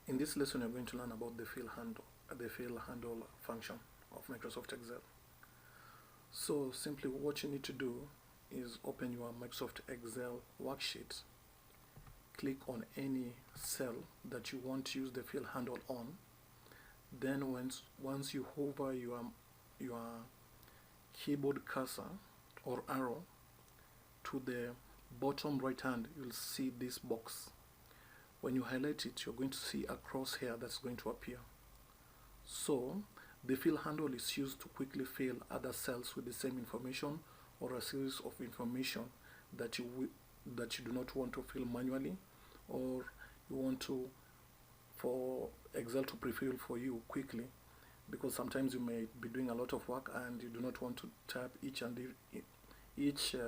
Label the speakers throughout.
Speaker 1: In this lesson, you're going to learn about the fill handle function of Microsoft Excel. So simply what you need to do is open your Microsoft Excel worksheet, click on any cell that you want to use the fill handle on. Then once you hover your keyboard cursor or arrow to the bottom right hand, you'll see this box. When you highlight it, you're going to see a crosshair that's going to appear. So the fill handle is used to quickly fill other cells with the same information or a series of information that you do not want to fill manually, or you want to for Excel to pre-fill for you quickly, because sometimes you may be doing a lot of work and you do not want to type each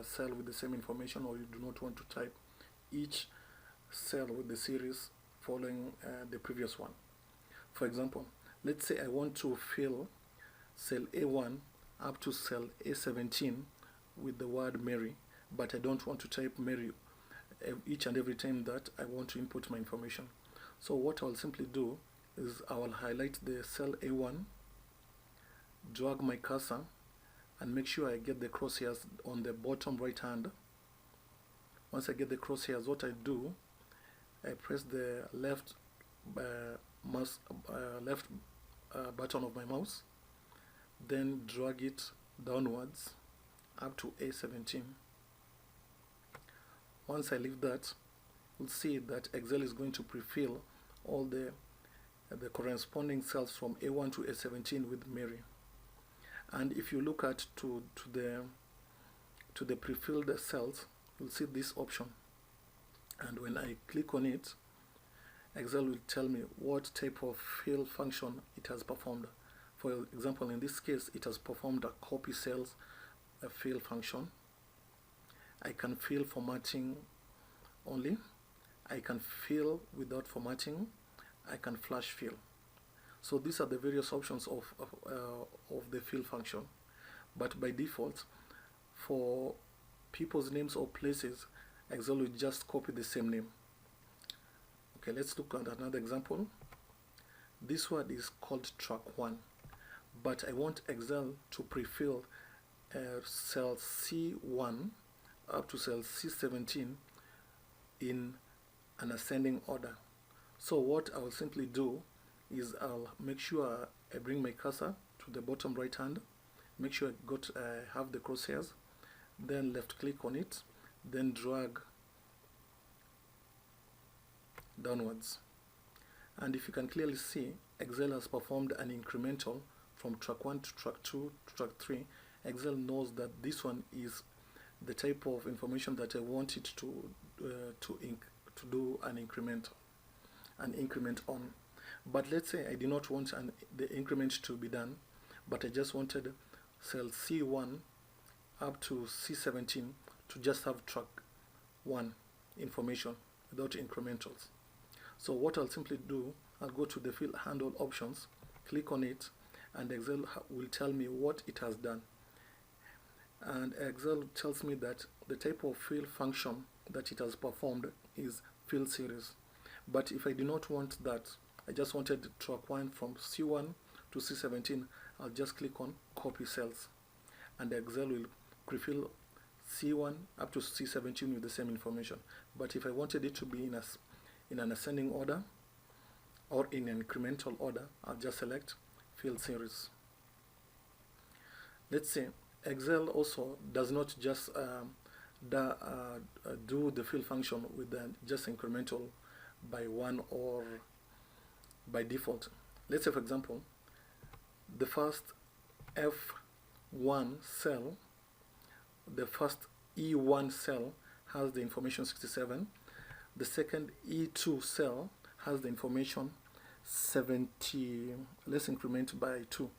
Speaker 1: cell with the same information, or you do not want to type each cell with the series following the previous one. For example, let's say I want to fill cell A1 up to cell A17 with the word Mary, but I don't want to type Mary each and every time that I want to input my information. So what I'll simply do is I will highlight the cell A1, drag my cursor, and make sure I get the crosshairs on the bottom right hand. Once I get the crosshairs, what I do, I press the left button of my mouse, then drag it downwards up to A17. Once I leave that, you'll see that Excel is going to pre-fill all the corresponding cells from A1 to A17 with Mary. And if you look at to the pre-filled cells, you'll see this option. And when I click on it, Excel will tell me what type of fill function it has performed. For example, in this case, it has performed a copy cells fill function. I can fill formatting only. I can fill without formatting. I can flash fill. So these are the various options of the fill function. But by default, for people's names or places, Excel will just copy the same name. Okay, let's look at another example. This one is called track 1, but I want Excel to pre-fill cell C1 up to cell C17 in an ascending order. So what I will simply do is I'll make sure I bring my cursor to the bottom right hand, make sure I have the crosshairs, then left click on it, then drag downwards. And if you can clearly see, Excel has performed an incremental from track 1 to track 2 to track 3. Excel knows that this one is the type of information that I want it to do an increment on. But let's say I did not want the increment to be done, but I just wanted cell C1 up to C17 to just have track 1 information without incrementals. So what I'll simply do, I'll go to the fill handle options, click on it, and Excel will tell me what it has done. And Excel tells me that the type of fill function that it has performed is fill series. But if I do not want that, I just wanted track 1 from C1 to C17, I'll just click on copy cells, and Excel will pre-fill C1 up to C17 with the same information. But if I wanted it to be in an ascending order or in an incremental order, I'll just select fill series. Let's say Excel also does not just do the fill function with just incremental by 1 or by default. Let's say, for example, the first F1 cell, the first E1 cell has the information 67. The second E2 cell has the information 70. Let's increment by 2.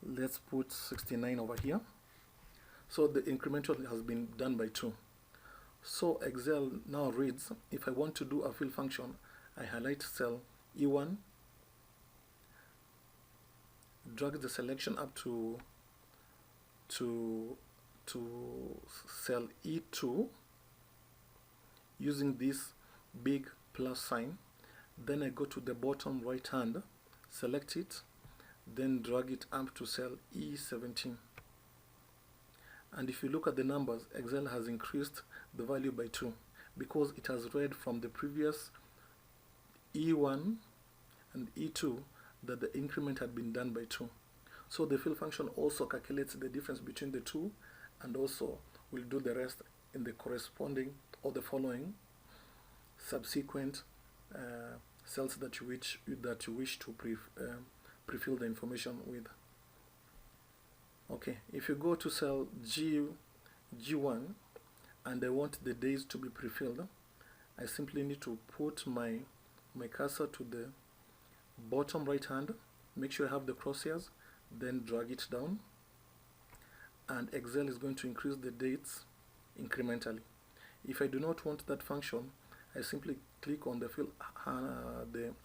Speaker 1: Let's put 69 over here. So the incremental has been done by 2. So Excel now reads, if I want to do a fill function, I highlight cell E1, drag the selection up to cell E2 using this big plus sign. Then I go to the bottom right hand, select it, then drag it up to cell E17. And if you look at the numbers, Excel has increased the value by 2 because it has read from the previous E1 and E2 that the increment had been done by 2. So the fill function also calculates the difference between the two and also will do the rest in the corresponding or the following subsequent cells that you wish to pre-fill the information with. Okay, if you go to cell G1 and I want the days to be pre-filled, I simply need to put my cursor to the bottom right hand, make sure I have the crosshairs, then drag it down, and Excel is going to increase the dates incrementally. If I do not want that function, I simply click on the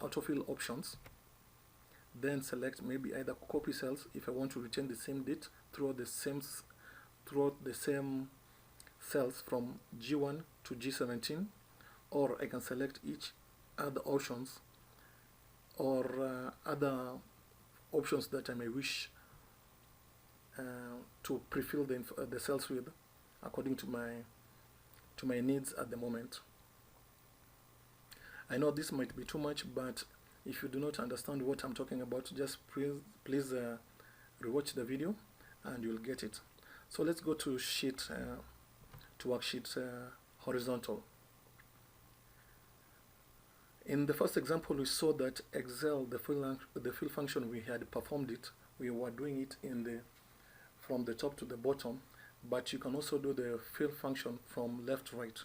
Speaker 1: autofill options, then select maybe either copy cells if I want to retain the same date throughout the same cells from G1 to G17, or I can select each other options or other options that I may wish to pre-fill the cells with according to my needs at the moment. I know this might be too much, but if you do not understand what I'm talking about, just please rewatch the video and you'll get it. So let's go to worksheet horizontal. In the first example, we saw that Excel, the fill function, we had performed it. We were doing it from the top to the bottom, but you can also do the fill function from left to right.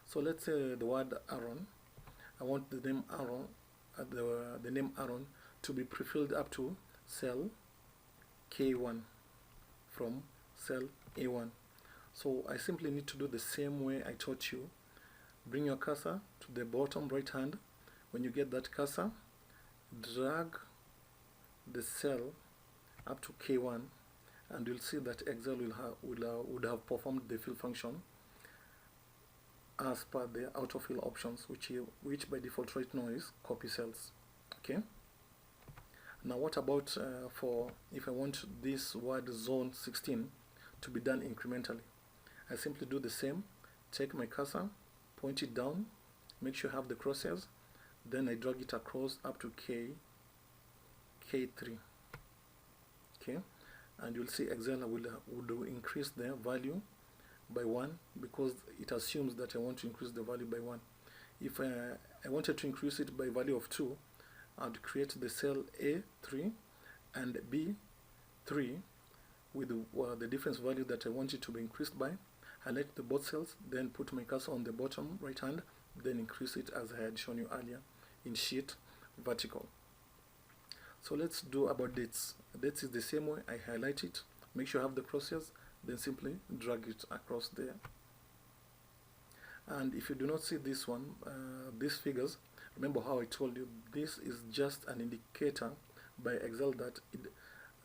Speaker 1: So let's say the word Aaron. I want the name Aaron, to be pre-filled up to cell K1 from cell A1. So I simply need to do the same way I taught you. Bring your cursor to the bottom right hand. When you get that cursor, drag the cell up to K1, and you'll see that Excel would have performed the fill function as per the autofill options, which by default right now is copy cells. Okay. Now what about for if I want this word zone 16 to be done incrementally? I simply do the same. Take my cursor, point it down, make sure I have the crosshairs, then I drag it across up to K3. Okay, and you'll see Excel would increase the value by 1 because it assumes that I want to increase the value by 1. If I wanted to increase it by value of 2, I'd create the cell A3 and B3 with the difference value that I want it to be increased by. Highlight the both cells, then put my cursor on the bottom right hand, then increase it as I had shown you earlier in sheet vertical. So let's do about dates. Dates is the same way. I highlight it, make sure I have the crosshairs, then simply drag it across there. And if you do not see this one, these figures, remember how I told you this is just an indicator by Excel that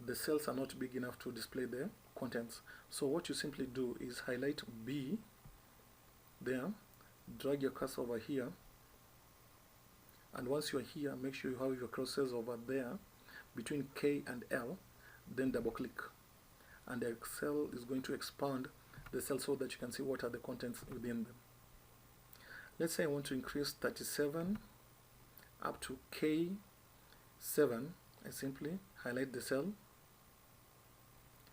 Speaker 1: the cells are not big enough to display the contents. So what you simply do is highlight B there, drag your cursor over here, and once you are here, make sure you have your crosshairs over there between K and L, then double click, and Excel is going to expand the cells so that you can see what are the contents within them. Let's say I want to increase 37 up to K7. I simply highlight the cell,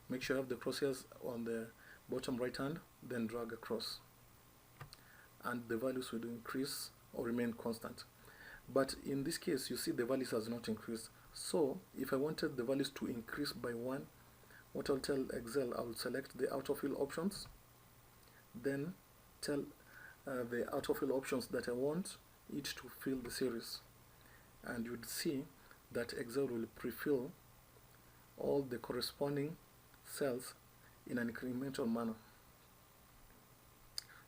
Speaker 1: make sure I have the crosshairs on the bottom right hand, then drag across, and the values will increase or remain constant. But in this case, you see the values has not increased. So if I wanted the values to increase by 1, what I'll tell Excel, I'll select the autofill options, then tell the autofill options that I want it to fill the series, and you'd see that Excel will pre-fill all the corresponding cells in an incremental manner.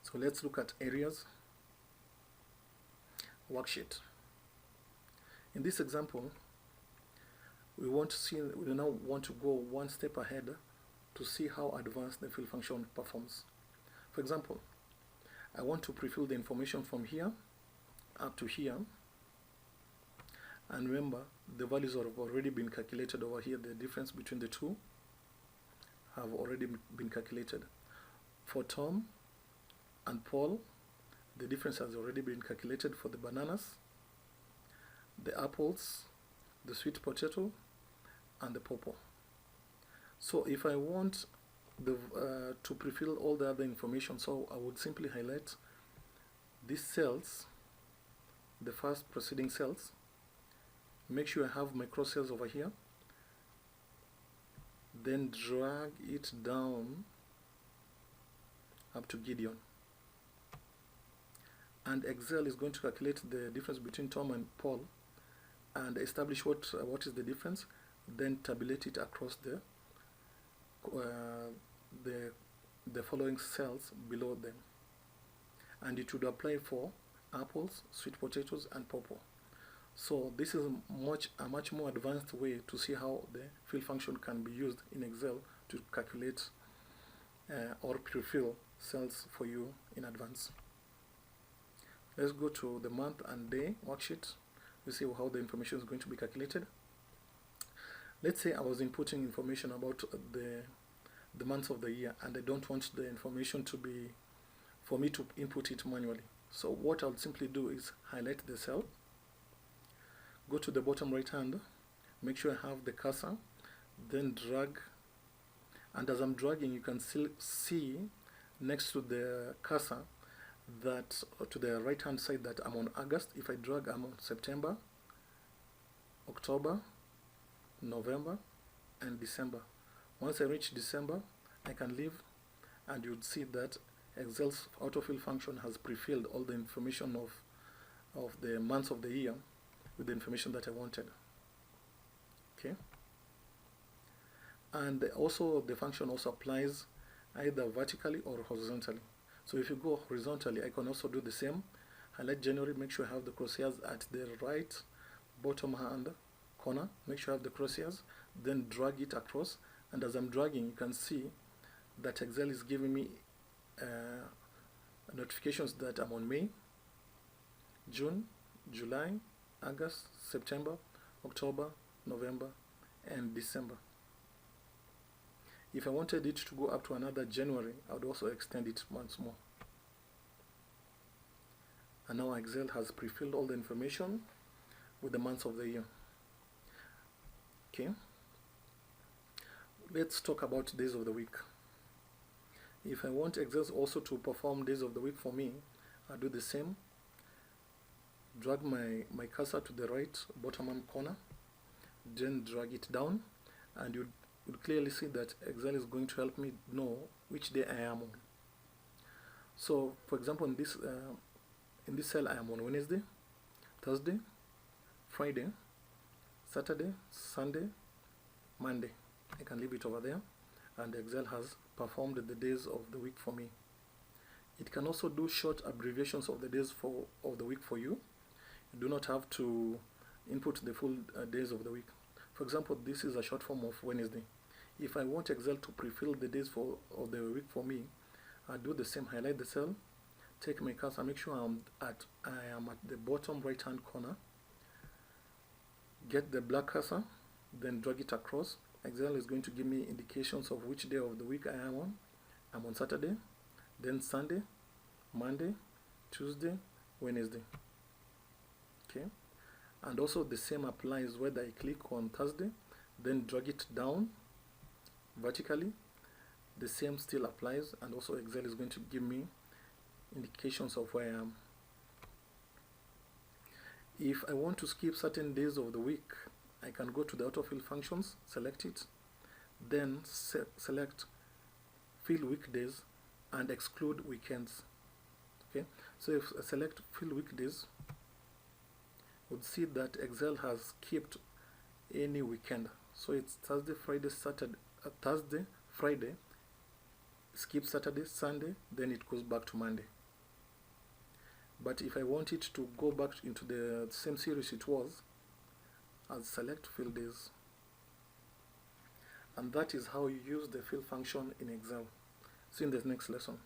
Speaker 1: So let's look at areas worksheet. In this example, we now want to go one step ahead to see how advanced the fill function performs. For example, I want to pre-fill the information from here up to here. And remember, the values have already been calculated over here. The difference between the two have already been calculated. For Tom and Paul, the difference has already been calculated for the bananas, the apples, the sweet potato, and the pawpaw. So if I want to pre-fill all the other information, so I would simply highlight these cells, the first preceding cells. Make sure I have my cross cells over here, then drag it down up to Gideon. And Excel is going to calculate the difference between Tom and Paul and establish what is the difference, then tabulate it across the following cells below them. And it would apply for apples, sweet potatoes, and pawpaw. So this is a much more advanced way to see how the fill function can be used in Excel to calculate or pre-fill cells for you in advance. Let's go to the month and day worksheet. We see how the information is going to be calculated. Let's say I was inputting information about the months of the year, and I don't want the information to be for me to input it manually. So what I'll simply do is highlight the cell, go to the bottom right hand, make sure I have the cursor, then drag, and as I'm dragging, you can still see next to the cursor that to the right hand side that I'm on August. If I drag, I'm on September, October, November, and December. Once I reach December, I can leave, and you'd see that Excel's autofill function has pre-filled all the information of the months of the year with the information that I wanted. Okay. And also the function also applies either vertically or horizontally. So if you go horizontally, I can also do the same. Highlight January, make sure I have the crosshairs at the right bottom hand corner. Make sure I have the crosshairs, then drag it across. And as I'm dragging, you can see that Excel is giving me notifications that I'm on May, June, July, August, September, October, November, and December. If I wanted it to go up to another January, I would also extend it once more. And now Excel has pre-filled all the information with the months of the year. Okay. Let's talk about days of the week. If I want Excel also to perform days of the week for me, I do the same. Drag my cursor to the right bottom hand corner, then drag it down, and you'll clearly see that Excel is going to help me know which day I am on. So, for example, in this cell, I am on Wednesday, Thursday, Friday, Saturday, Sunday, Monday. I can leave it over there, and Excel has performed the days of the week for me. It can also do short abbreviations of the days of the week for you. You do not have to input the full days of the week. For example, this is a short form of Wednesday. If I want Excel to pre-fill the days of the week for me, I do the same. Highlight the cell, take my cursor, make sure I am at the bottom right hand corner, get the black cursor, then drag it across. Excel is going to give me indications of which day of the week I am on. I'm on Saturday, then Sunday, Monday, Tuesday, Wednesday. Okay. And also the same applies whether I click on Thursday, then drag it down vertically. The same still applies, and also Excel is going to give me indications of where I am. If I want to skip certain days of the week, I can go to the autofill functions, select it, then select fill weekdays and exclude weekends. Okay, so if I select fill weekdays, you would see that Excel has skipped any weekend. So it's Thursday, Friday, Saturday, Thursday, Friday, skip Saturday, Sunday, then it goes back to Monday. But if I want it to go back into the same series it was, I'll select fill days. And that is how you use the fill function in Excel. See you in the next lesson.